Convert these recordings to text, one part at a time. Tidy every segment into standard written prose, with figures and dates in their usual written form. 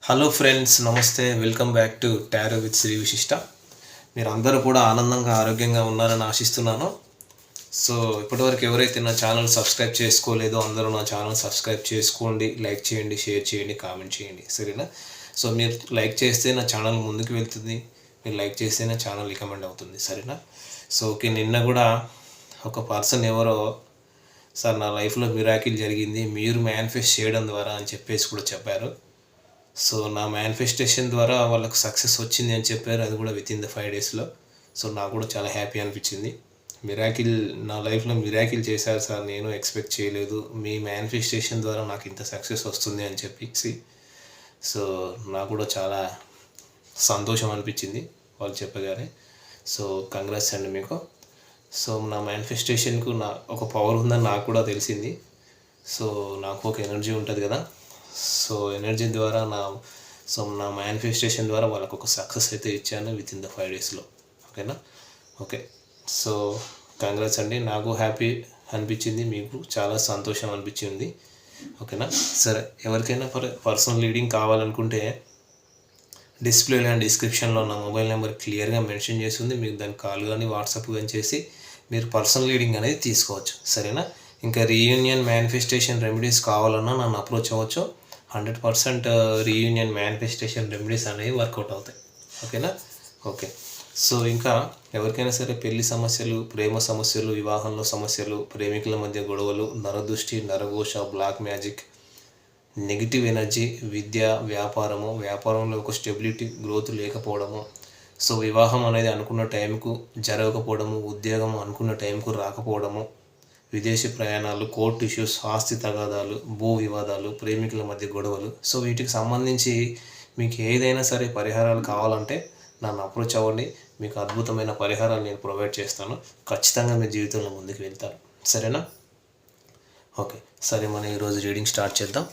Hello friends, నమస్తే. Welcome back to tarot with Shri Vishishta. మీరు అందరూ కూడా ఆనందంగా ఆరోగ్యంగా ఉన్నారని ఆశిస్తున్నాను. సో ఇప్పటివరకు ఎవరైతే నా ఛానల్ సబ్స్క్రైబ్ చేసుకోలేదో అందరూ నా ఛానల్ సబ్స్క్రైబ్ చేసుకోండి, లైక్ చేయండి, షేర్ చేయండి, కామెంట్ చేయండి, సరేనా? సో మీరు లైక్ చేస్తే నా ఛానల్ ముందుకు వెళ్తుంది, మీరు లైక్ చేస్తే నా ఛానల్ రికమెండ్ అవుతుంది, సరేనా? సో ఓకే, నిన్న కూడా ఒక పర్సన్ ఎవరో సార్ నా లైఫ్లో మిరాకిల్ జరిగింది మీరు మేనిఫెస్ట్ చేయడం ద్వారా అని చెప్పేసి కూడా చెప్పారు. సో నా మేనిఫెస్టేషన్ ద్వారా వాళ్ళకు సక్సెస్ వచ్చింది అని చెప్పారు, అది కూడా విత్ ఇన్ ద 5 daysలో. సో నాకు కూడా చాలా హ్యాపీ అనిపించింది. మిరాకిల్, నా లైఫ్లో మిరాకిల్ చేశారు సార్, నేను ఎక్స్పెక్ట్ చేయలేదు, మీ మేనిఫెస్టేషన్ ద్వారా నాకు ఇంత సక్సెస్ వస్తుంది అని చెప్పేసి. సో నాకు కూడా చాలా సంతోషం అనిపించింది వాళ్ళు చెప్పగానే. సో కంగ్రాట్స్ అండి మీకు. సో నా మేనిఫెస్టేషన్కు నా ఒక పవర్ ఉందని నాకు కూడా తెలిసింది. సో నాకు ఒక ఎనర్జీ ఉంటుంది కదా, సో ఎనర్జీ ద్వారా నా మేనిఫెస్టేషన్ ద్వారా వాళ్ళకు ఒక సక్సెస్ అయితే ఇచ్చాను విత్ ఇన్ ద 5 daysలో. ఓకేనా? ఓకే, సో కంగ్రాట్స్ అండి. నాకు హ్యాపీ అనిపించింది, మీకు చాలా సంతోషం అనిపించింది. ఓకేనా? సరే, ఎవరికైనా పర్సనల్ రీడింగ్ కావాలనుకుంటే డిస్ప్లేలో అండ్ డిస్క్రిప్షన్లో నా మొబైల్ నెంబర్ క్లియర్గా మెన్షన్ చేసి ఉంది. మీకు దానికి కాల్ కానీ వాట్సాప్ కానీ చేసి మీరు పర్సనల్ రీడింగ్ అనేది తీసుకోవచ్చు, సరేనా? ఇంకా రీయూనియన్ మేనిఫెస్టేషన్ రెమెడీస్ కావాలన్నా నన్ను అప్రోచ్ అవ్వచ్చు. 100% రీయూనియన్ మేనిఫెస్టేషన్ రెమెడీస్ అనేవి వర్కౌట్ అవుతాయి. ఓకేనా? ఓకే, సో ఇంకా ఎవరికైనా సరే పెళ్లి సమస్యలు, ప్రేమ సమస్యలు, వివాహంలో సమస్యలు, ప్రేమికుల మధ్య గొడవలు, నరదృష్టి, నరఘోష, బ్లాక్ మ్యాజిక్, నెగిటివ్ ఎనర్జీ, విద్య, వ్యాపారంలో ఒక స్టెబిలిటీ, గ్రోత్ లేకపోవడము, సో వివాహం అనేది అనుకున్న టైంకు జరగకపోవడము, ఉద్యోగం అనుకున్న టైంకు రాకపోవడము, విదేశీ ప్రయాణాలు, కోర్టు ఇష్యూస్, ఆస్తి తగాదాలు, భూ వివాదాలు, ప్రేమికుల మధ్య గొడవలు, సో వీటికి సంబంధించి మీకు ఏదైనా సరే పరిహారాలు కావాలంటే నన్ను అప్రోచ్ అవ్వండి. మీకు అద్భుతమైన పరిహారాలు నేను ప్రొవైడ్ చేస్తాను. ఖచ్చితంగా మీ జీవితంలో ముందుకు వెళ్తారు, సరేనా? ఓకే, సరే, మనం ఈరోజు రీడింగ్ స్టార్ట్ చేద్దాం.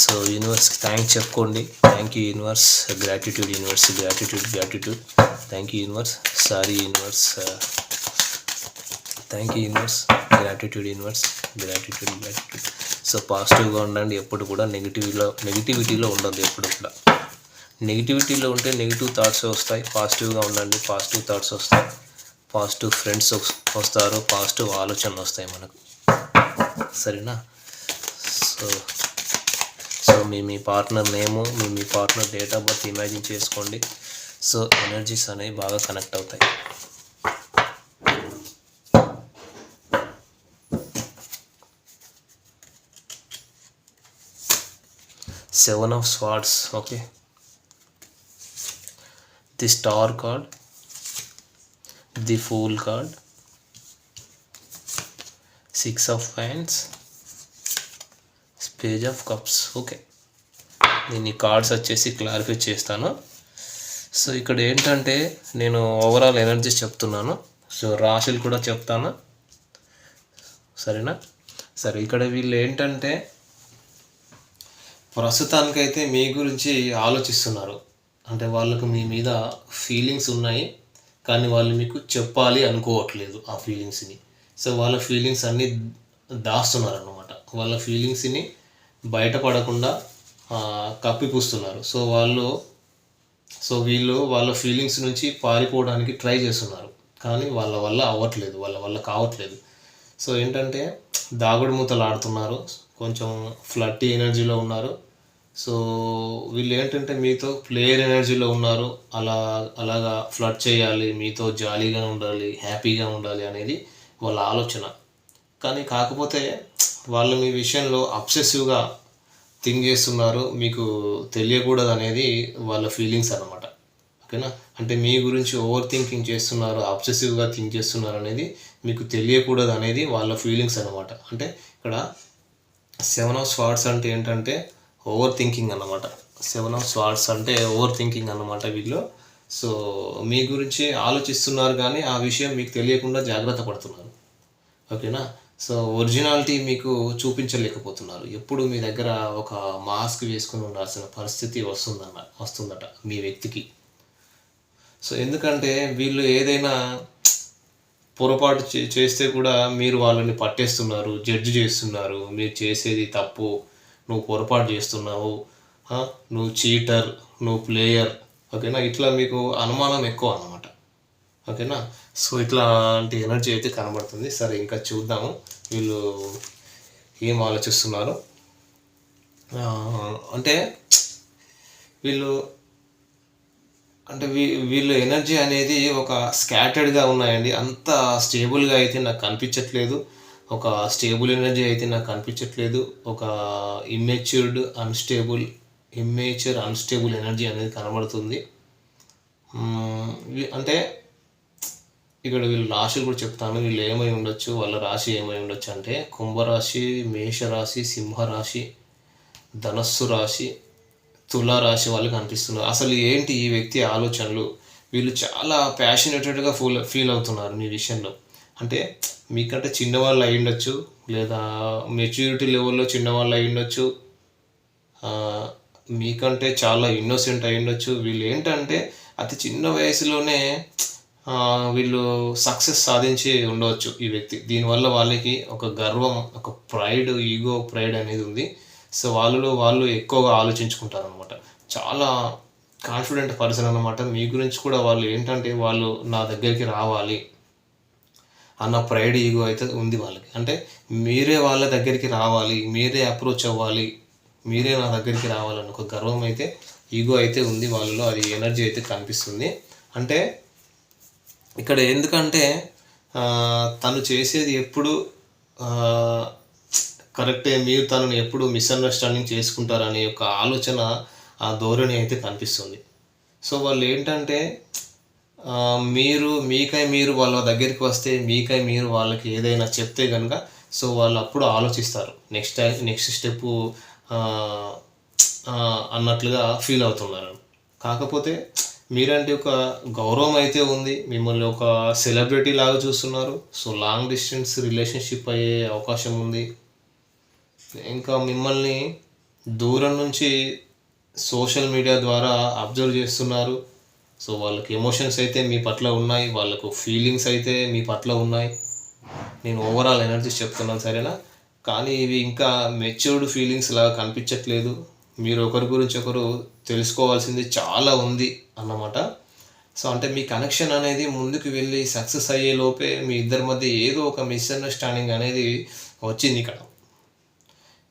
సో యూనివర్స్కి థ్యాంక్స్ చెప్పుకోండి. Thank you universe, gratitude universe, gratitude. Thank you universe, sorry universe, thank you universe, gratitude universe, gratitude. So పాజిటివ్గా ఉండండి ఎప్పుడు కూడా, నెగిటివిటీలో ఉండదు ఎప్పుడు కూడా. నెగిటివిటీలో ఉంటే నెగిటివ్ థాట్స్ వస్తాయి. పాజిటివ్గా ఉండండి, పాజిటివ్ థాట్స్ వస్తాయి, పాజిటివ్ ఫ్రెండ్స్ వస్తారు, పాజిటివ్ ఆలోచనలు వస్తాయి మనకు, సరేనా? So me partner name, me partner date of birth imagine చేసుకోండి. సో ఎనర్జీస్ అనేవి బాగా కనెక్ట్ అవుతాయి. Seven of Swords, okay. The star card, the fool card, 6 of Wands, page of cups. Okay, నేను ఈ కార్డ్స్ వచ్చేసి క్లారిఫై చేస్తాను. So ఇక్కడ ఏంటంటే నేను ఓవరాల్ ఎనర్జీస్ చెప్తున్నాను, సో రాశులు కూడా చెప్తాను, సరేనా? సరే, ఇక్కడ వీళ్ళు ఏంటంటే ప్రస్తుతానికైతే మీ గురించి ఆలోచిస్తున్నారు. అంటే వాళ్ళకు మీ మీద ఫీలింగ్స్ ఉన్నాయి, కానీ వాళ్ళు మీకు చెప్పాలి అనుకోవట్లేదు ఆ ఫీలింగ్స్ని. సో వాళ్ళ ఫీలింగ్స్ అన్నీ దాస్తున్నారు అన్నమాట. వాళ్ళ ఫీలింగ్స్ని బయటపడకుండా కప్పిపుస్తున్నారు. సో వీళ్ళు వాళ్ళ ఫీలింగ్స్ నుంచి పారిపోవడానికి ట్రై చేస్తున్నారు, కానీ వాళ్ళ వల్ల కావట్లేదు. సో ఏంటంటే దాగుడు మూతలు ఆడుతున్నారు, కొంచెం ఫ్లర్టీ ఎనర్జీలో ఉన్నారు. సో వీళ్ళు ఏంటంటే మీతో ప్లేయర్ ఎనర్జీలో ఉన్నారు. అలాగా ఫ్లర్ట్ చేయాలి, మీతో జాలీగా ఉండాలి, హ్యాపీగా ఉండాలి అనేది వాళ్ళ ఆలోచన. కానీ కాకపోతే వాళ్ళు మీ విషయంలో అబ్సెసివ్గా థింక్ చేస్తున్నారు, మీకు తెలియకూడదు అనేది వాళ్ళ ఫీలింగ్స్ అన్నమాట. ఓకేనా? అంటే మీ గురించి ఓవర్ థింకింగ్ చేస్తున్నారు, అబ్సెసివ్గా థింక్ చేస్తున్నారు అనేది మీకు తెలియకూడదు అనేది వాళ్ళ ఫీలింగ్స్ అన్నమాట. అంటే ఇక్కడ 7 of Swords అంటే ఏంటంటే ఓవర్ థింకింగ్ అన్నమాట. 7 of Swords అంటే ఓవర్ థింకింగ్ అన్నమాట వీళ్ళు. సో మీ గురించి ఆలోచిస్తున్నారు, కానీ ఆ విషయం మీకు తెలియకుండా జాగ్రత్త పడుతున్నారు. ఓకేనా? సో ఒరిజినాలిటీ మీకు చూపించలేకపోతున్నారు. ఎప్పుడు మీ దగ్గర ఒక మాస్క్ వేసుకుని ఉండాల్సిన పరిస్థితి వస్తుందట మీ వ్యక్తికి. సో ఎందుకంటే వీళ్ళు ఏదైనా పొరపాటు చేస్తే కూడా మీరు వాళ్ళని పట్టేస్తున్నారు, జడ్జి చేస్తున్నారు, మీరు చేసేది తప్పు, నువ్వు పొరపాటు చేస్తున్నావు, నువ్వు చీటర్, నువ్వు ప్లేయర్, ఓకేనా, ఇట్లా మీకు అనుమానం ఎక్కువ అన్నమాట, ఓకేనా. సో ఇట్లాంటి ఎనర్జీ అయితే కనబడుతుంది. సరే ఇంకా చూద్దాము వీళ్ళు ఏం ఆలోచిస్తున్నారు. అంటే వీళ్ళు వీళ్ళ ఎనర్జీ అనేది ఒక స్కాటర్డ్గా ఉన్నాయండి. అంత స్టేబుల్గా అయితే నాకు కనిపించట్లేదు. ఒక స్టేబుల్ ఎనర్జీ అయితే నాకు కనిపించట్లేదు. ఒక ఇమ్మెచ్యూర్ అన్స్టేబుల్ ఎనర్జీ అనేది కనబడుతుంది. అంటే ఇక్కడ వీళ్ళు రాశులు కూడా చెప్తాను, వీళ్ళు ఏమై ఉండొచ్చు, వాళ్ళ రాశి ఏమై ఉండొచ్చు అంటే కుంభరాశి, మేషరాశి, సింహరాశి, ధనస్సు రాశి, తులారాశి వాళ్ళు కనిపిస్తున్నారు. అసలు ఏంటి ఈ వ్యక్తి ఆలోచనలు? వీళ్ళు చాలా ప్యాషనేటెడ్గా ఫీల్ అవుతున్నారు మీ విషయంలో. అంటే మీకంటే చిన్నవాళ్ళు అయి ఉండొచ్చు, లేదా మెచ్యూరిటీ లెవెల్లో చిన్నవాళ్ళు అయి ఉండొచ్చు, మీకంటే చాలా ఇన్నోసెంట్ అయి ఉండొచ్చు. వీళ్ళు ఏంటంటే అతి చిన్న వయసులోనే వీళ్ళు సక్సెస్ సాధించి ఉండవచ్చు ఈ వ్యక్తి. దీనివల్ల వాళ్ళకి ఒక గర్వం, ఒక ప్రైడ్, ఈగో ప్రైడ్ అనేది ఉంది. సో వాళ్ళు ఎక్కువగా ఆలోచించుకుంటారు అనమాట. చాలా కాన్ఫిడెంట్ పర్సన్ అనమాట. మీ గురించి కూడా వాళ్ళు ఏంటంటే వాళ్ళు నా దగ్గరికి రావాలి అన్న ప్రైడ్, ఈగో అయితే ఉంది వాళ్ళకి. అంటే మీరే వాళ్ళ దగ్గరికి రావాలి, మీరే అప్రోచ్ అవ్వాలి, మీరే నా దగ్గరికి రావాలని ఒక గర్వం అయితే, ఈగో అయితే ఉంది వాళ్ళలో. అది ఎనర్జీ అయితే కనిపిస్తుంది. అంటే ఇక్కడ ఎందుకంటే తను చేసేది ఎప్పుడు కరెక్టే, మీరు తనను ఎప్పుడు మిస్అండర్స్టాండింగ్ చేసుకుంటారనే ఒక ఆలోచన, ఆ ధోరణి అయితే కనిపిస్తుంది. సో వాళ్ళు ఏంటంటే మీరు వాళ్ళ దగ్గరికి వస్తే, మీరు వాళ్ళకి ఏదైనా చెప్తే కనుక సో వాళ్ళు అప్పుడు ఆలోచిస్తారు, నెక్స్ట్ స్టెప్పు అన్నట్లుగా ఫీల్ అవుతున్నారు. కాకపోతే మీరంటే ఒక గౌరవం అయితే ఉంది, మిమ్మల్ని ఒక సెలబ్రిటీ లాగా చూస్తున్నారు. సో లాంగ్ డిస్టెన్స్ రిలేషన్షిప్ అయ్యే అవకాశం ఉంది. ఇంకా మిమ్మల్ని దూరం నుంచి సోషల్ మీడియా ద్వారా అబ్జర్వ్ చేస్తున్నారు. సో వాళ్ళకి ఎమోషన్స్ అయితే మీ పట్ల ఉన్నాయి, వాళ్ళకు ఫీలింగ్స్ అయితే మీ పట్ల ఉన్నాయి. నేను ఓవరాల్ ఎనర్జీస్ చెప్తున్నాను, సరేనా. కానీ ఇవి ఇంకా మెచ్యూర్డ్ ఫీలింగ్స్ లాగా కనిపించట్లేదు. మీరు ఒకరి గురించి ఒకరు తెలుసుకోవాల్సింది చాలా ఉంది అన్నమాట. సో అంటే మీ కనెక్షన్ అనేది ముందుకు వెళ్ళి సక్సెస్ అయ్యే లోపే మీ ఇద్దరి మధ్య ఏదో ఒక మిస్అండర్స్టాండింగ్ అనేది వచ్చింది. ఇక్కడ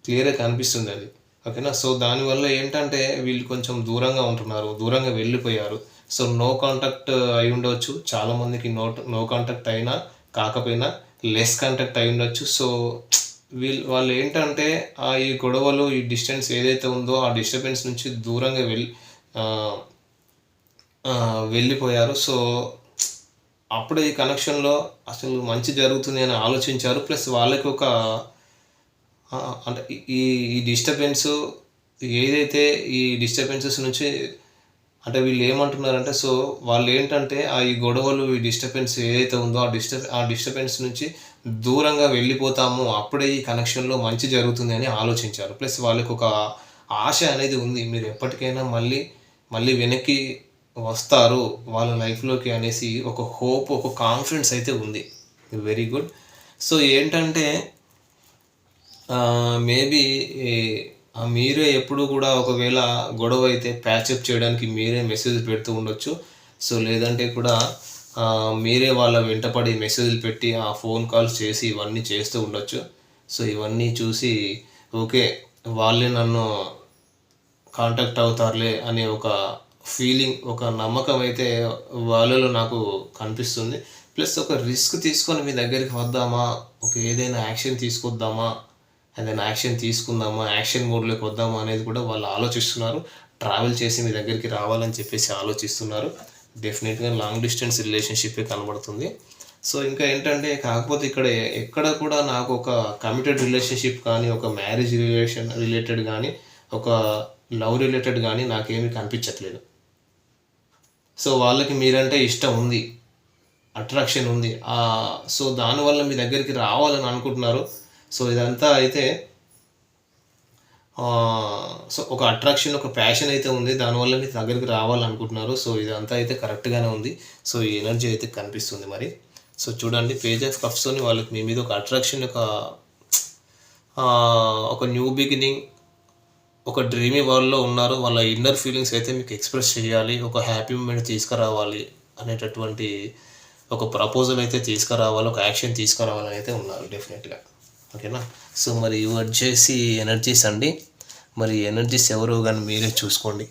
క్లియర్గా కనిపిస్తుంది అది, ఓకేనా. సో దానివల్ల ఏంటంటే వీళ్ళు కొంచెం దూరంగా ఉంటున్నారు, దూరంగా వెళ్ళిపోయారు. సో నో కాంటాక్ట్ అయి ఉండవచ్చు, చాలామందికి నో కాంటాక్ట్ అయినా కాకపోయినా లెస్ కాంటాక్ట్ అయి ఉండొచ్చు. సో వాళ్ళు ఏంటంటే ఈ గొడవలు, ఈ డిస్టెన్స్ ఏదైతే ఉందో ఆ డిస్టర్బెన్స్ నుంచి దూరంగా వెళ్ళిపోయారు. సో అప్పుడే ఈ కనెక్షన్లో అసలు మంచి జరుగుతుంది అని ఆలోచించారు. ప్లస్ వాళ్ళకి ఒక అంటే ఈ డిస్టర్బెన్స్ ఏదైతే, ఈ డిస్టర్బెన్సెస్ నుంచి అంటే వీళ్ళు ఏమంటున్నారంటే, సో వాళ్ళు ఏంటంటే ఈ గొడవలు, ఈ డిస్టర్బెన్స్ ఏదైతే ఉందో ఆ డిస్టర్బెన్స్ నుంచి దూరంగా వెళ్ళిపోతాము, అప్పుడే ఈ కనెక్షన్లో మంచి జరుగుతుంది అని ఆలోచించారు. ప్లస్ వాళ్ళకి ఒక ఆశ అనేది ఉంది, మీరు ఎప్పటికైనా మళ్ళీ వెనక్కి వస్తారు వాళ్ళ లైఫ్లోకి అనేసి ఒక హోప్, ఒక కాన్ఫిడెన్స్ అయితే ఉంది. Very good. సో ఏంటంటే మేబీ మీరే ఎప్పుడు కూడా ఒకవేళ గొడవ అయితే ప్యాచప్ చేయడానికి మీరే మెసేజ్ పెడుతూ ఉండొచ్చు. సో లేదంటే కూడా మీరే వాళ్ళ వెంటపడి మెసేజ్లు పెట్టి ఫోన్ కాల్స్ చేసి ఇవన్నీ చేస్తూ ఉండొచ్చు. సో ఇవన్నీ చూసి ఓకే వాళ్ళే నన్ను కాంటాక్ట్ అవుతారులే అనే ఒక ఫీలింగ్, ఒక నమ్మకం అయితే వాళ్ళలో నాకు కనిపిస్తుంది. ప్లస్ ఒక రిస్క్ తీసుకొని మీ దగ్గరికి వద్దామా, ఏదైనా యాక్షన్ తీసుకొద్దామా, ఏదైనా యాక్షన్ తీసుకుందామా, యాక్షన్ మోడ్లోకి వద్దామా అనేది కూడా వాళ్ళు ఆలోచిస్తున్నారు. ట్రావెల్ చేసి మీ దగ్గరికి రావాలని చెప్పేసి ఆలోచిస్తున్నారు. డెఫినెట్గా లాంగ్ డిస్టెన్స్ రిలేషన్షిప్పే కనబడుతుంది. సో ఇంకా ఏంటంటే కాకపోతే ఎక్కడ కూడా నాకు ఒక కమిటెడ్ రిలేషన్షిప్ కానీ, ఒక మ్యారేజ్ రిలేటెడ్ కానీ, ఒక లవ్ రిలేటెడ్ కానీ నాకేమీ కనిపించట్లేదు. సో వాళ్ళకి మీరంటే ఇష్టం ఉంది, అట్రాక్షన్ ఉంది. సో దానివల్ల మీ దగ్గరికి రావాలని అనుకుంటున్నారు. సో ఇదంతా అయితే సో ఒక అట్రాక్షన్, ఒక ప్యాషన్ అయితే ఉంది, దానివల్ల మీ దగ్గరికి రావాలనుకుంటున్నారు. సో ఇదంతా అయితే కరెక్ట్గానే ఉంది. సో ఈ ఎనర్జీ అయితే కనిపిస్తుంది మరి. సో చూడండి, పేజ్ ఆఫ్ కప్స్తోని వాళ్ళకి మీ మీద ఒక అట్రాక్షన్, ఒక న్యూ బిగినింగ్, ఒక డ్రీమీ వరల్డ్లో ఉన్నారు. వాళ్ళ ఇన్నర్ ఫీలింగ్స్ అయితే మీకు ఎక్స్ప్రెస్ చేయాలి, ఒక హ్యాపీ మూమెంట్ తీసుకురావాలి అనేటటువంటి ఒక ప్రపోజల్ అయితే తీసుకురావాలి, ఒక యాక్షన్ తీసుకురావాలని అయితే ఉన్నారు డెఫినెట్గా. ఓకేనా. సో మరి ఇవి వచ్చేసి ఎనర్జీస్ అండి. మరి ఎనర్జీస్ ఎవరు కానీ మీరే చూసుకోండి.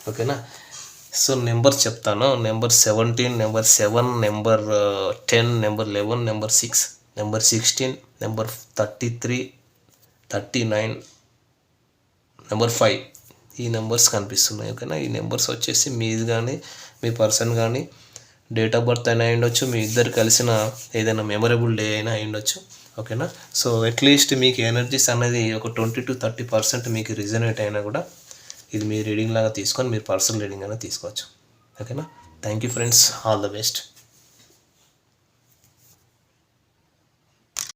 ఓకేనా. సో నెంబర్ చెప్తాను. Number 17, number 7, number 10, number 11, number 6, number 16, number 33, 39, number 5. ఈ నెంబర్స్ కనిపిస్తున్నాయి. ఓకేనా. ఈ నెంబర్స్ వచ్చేసి మీది కానీ మీ పర్సన్ కానీ డేట్ ఆఫ్ బర్త్ అయినా అయ్యుండొచ్చు, మీ ఇద్దరు కలిసిన ఏదైనా మెమరబుల్ డే అయినా అయ్యుండొచ్చు. ఓకేనా. సో అట్లీస్ట్ మీకు ఎనర్జీస్ అనేది ఒక 20 to 30% మీకు రిజనేట్ అయినా కూడా ఇది మీ రీడింగ్ లాగా తీసుకొని మీరు పర్సనల్ రీడింగ్ అనేది తీసుకోవచ్చు. ఓకేనా. Thank you friends, all the best.